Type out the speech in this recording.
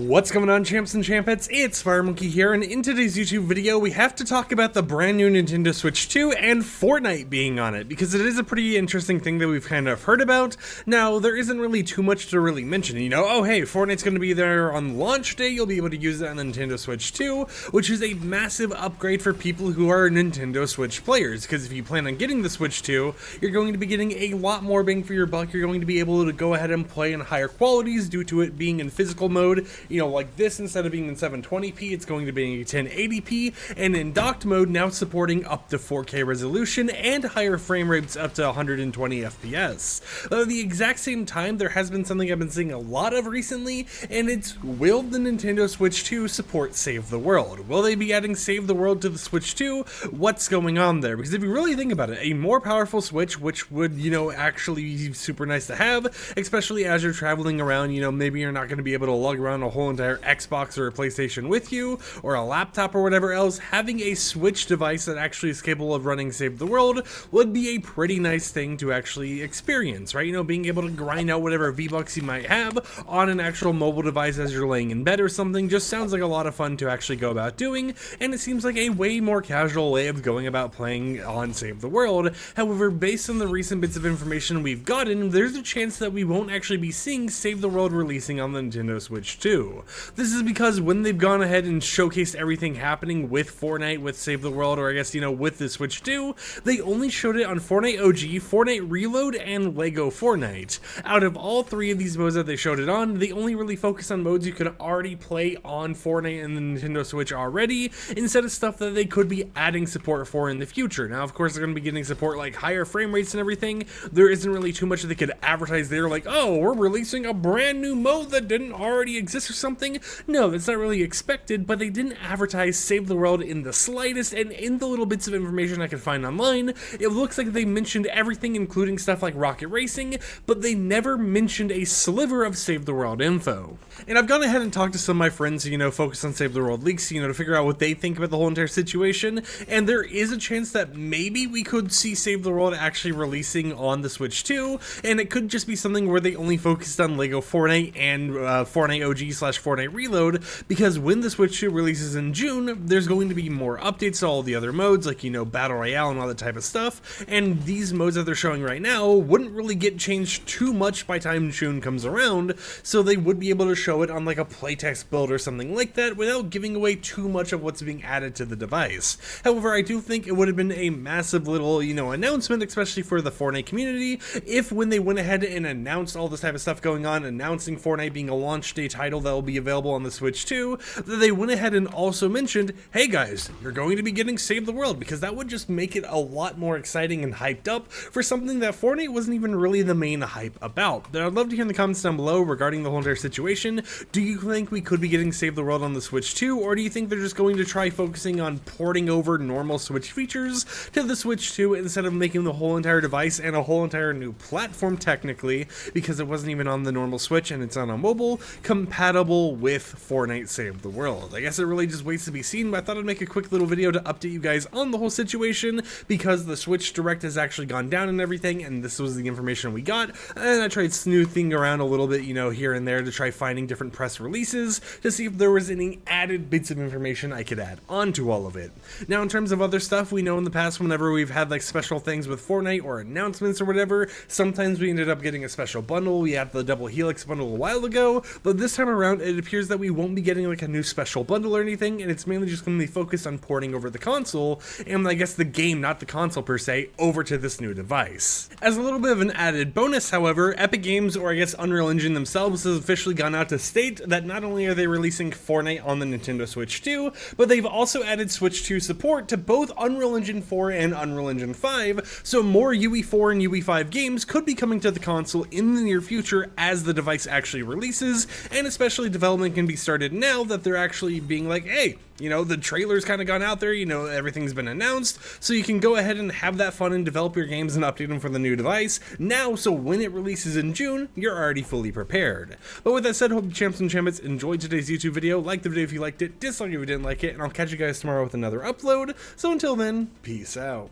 What's going on, champs and champettes? It's FireMonkey here, and in today's YouTube video we have to talk about the brand new Nintendo Switch 2 and Fortnite being on it, because it is a pretty interesting thing that we've kind of heard about. Now, there isn't really too much to really mention, oh hey, Fortnite's going to be there on launch day, you'll be able to use it on the Nintendo Switch 2, which is a massive upgrade for people who are Nintendo Switch players, because if you plan on getting the Switch 2, you're going to be getting a lot more bang for your buck. You're going to be able to go ahead and play in higher qualities due to it being in physical mode. Like this, instead of being in 720p, it's going to be in 1080p, and in docked mode, now supporting up to 4K resolution and higher frame rates up to 120 FPS. At the exact same time, there has been something I've been seeing a lot of recently, and it's, will the Nintendo Switch 2 support Save the World? Will they be adding Save the World to the Switch 2? What's going on there? Because if you really think about it, a more powerful Switch, which would, actually be super nice to have, especially as you're traveling around, maybe you're not going to be able to lug around a whole entire Xbox or a PlayStation with you, or a laptop or whatever else. Having a Switch device that actually is capable of running Save the World would be a pretty nice thing to actually experience, right? Being able to grind out whatever V-Bucks you might have on an actual mobile device as you're laying in bed or something just sounds like a lot of fun to actually go about doing, and it seems like a way more casual way of going about playing on Save the World. However, based on the recent bits of information we've gotten, there's a chance that we won't actually be seeing Save the World releasing on the Nintendo Switch 2. This is because when they've gone ahead and showcased everything happening with Fortnite, with Save the World, or I guess, with the Switch 2, they only showed it on Fortnite OG, Fortnite Reload, and Lego Fortnite. Out of all three of these modes that they showed it on, they only really focused on modes you could already play on Fortnite and the Nintendo Switch already, instead of stuff that they could be adding support for in the future. Now, of course, they're going to be getting support like higher frame rates and everything. There isn't really too much that they could advertise there, like, oh, we're releasing a brand new mode that didn't already exist or something. No, that's not really expected, but they didn't advertise Save the World in the slightest, and in the little bits of information I could find online, it looks like they mentioned everything, including stuff like rocket racing, but they never mentioned a sliver of Save the World info. And I've gone ahead and talked to some of my friends who, focus on Save the World leaks, to figure out what they think about the whole entire situation, and there is a chance that maybe we could see Save the World actually releasing on the Switch 2, and it could just be something where they only focused on Lego Fortnite and Fortnite OG / Fortnite Reload, because when the Switch 2 releases in June, there's going to be more updates to all the other modes, like, Battle Royale and all that type of stuff, and these modes that they're showing right now wouldn't really get changed too much by time June comes around, so they would be able to show it on like a playtest build or something like that without giving away too much of what's being added to the device. However, I do think it would have been a massive little, announcement, especially for the Fortnite community, if when they went ahead and announced all this type of stuff going on, announcing Fortnite being a launch day title that will be available on the Switch 2, that they went ahead and also mentioned, hey guys, you're going to be getting Save the World, because that would just make it a lot more exciting and hyped up for something that Fortnite wasn't even really the main hype about. I'd love to hear in the comments down below regarding the whole entire situation. Do you think we could be getting Save the World on the Switch 2, or do you think they're just going to try focusing on porting over normal Switch features to the Switch 2 instead of making the whole entire device and a whole entire new platform, technically, because it wasn't even on the normal Switch and it's on a mobile, compatible with Fortnite Save the World? I guess it really just waits to be seen, but I thought I'd make a quick little video to update you guys on the whole situation, because the Switch Direct has actually gone down and everything, and this was the information we got, and I tried snooping around a little bit, here and there to try finding different press releases to see if there was any added bits of information I could add onto all of it. Now, in terms of other stuff, we know in the past whenever we've had like special things with Fortnite or announcements or whatever, sometimes we ended up getting a special bundle. We had the Double Helix bundle a while ago, but this time around it appears that we won't be getting like a new special bundle or anything, and it's mainly just going to be focused on porting over the console, and I guess the game, not the console per se, over to this new device. As a little bit of an added bonus, however, Epic Games, or I guess Unreal Engine themselves, has officially gone out to state that not only are they releasing Fortnite on the Nintendo Switch 2, but they've also added Switch 2 support to both Unreal Engine 4 and Unreal Engine 5, so more UE4 and UE5 games could be coming to the console in the near future as the device actually releases, and especially development can be started now that they're actually being like, hey, the trailer's kind of gone out there, everything's been announced, so you can go ahead and have that fun and develop your games and update them for the new device now, so when it releases in June, you're already fully prepared. But with that said, hope you champs and champions enjoyed today's YouTube video. Like the video if you liked it, dislike if you didn't like it, and I'll catch you guys tomorrow with another upload. So until then, peace out.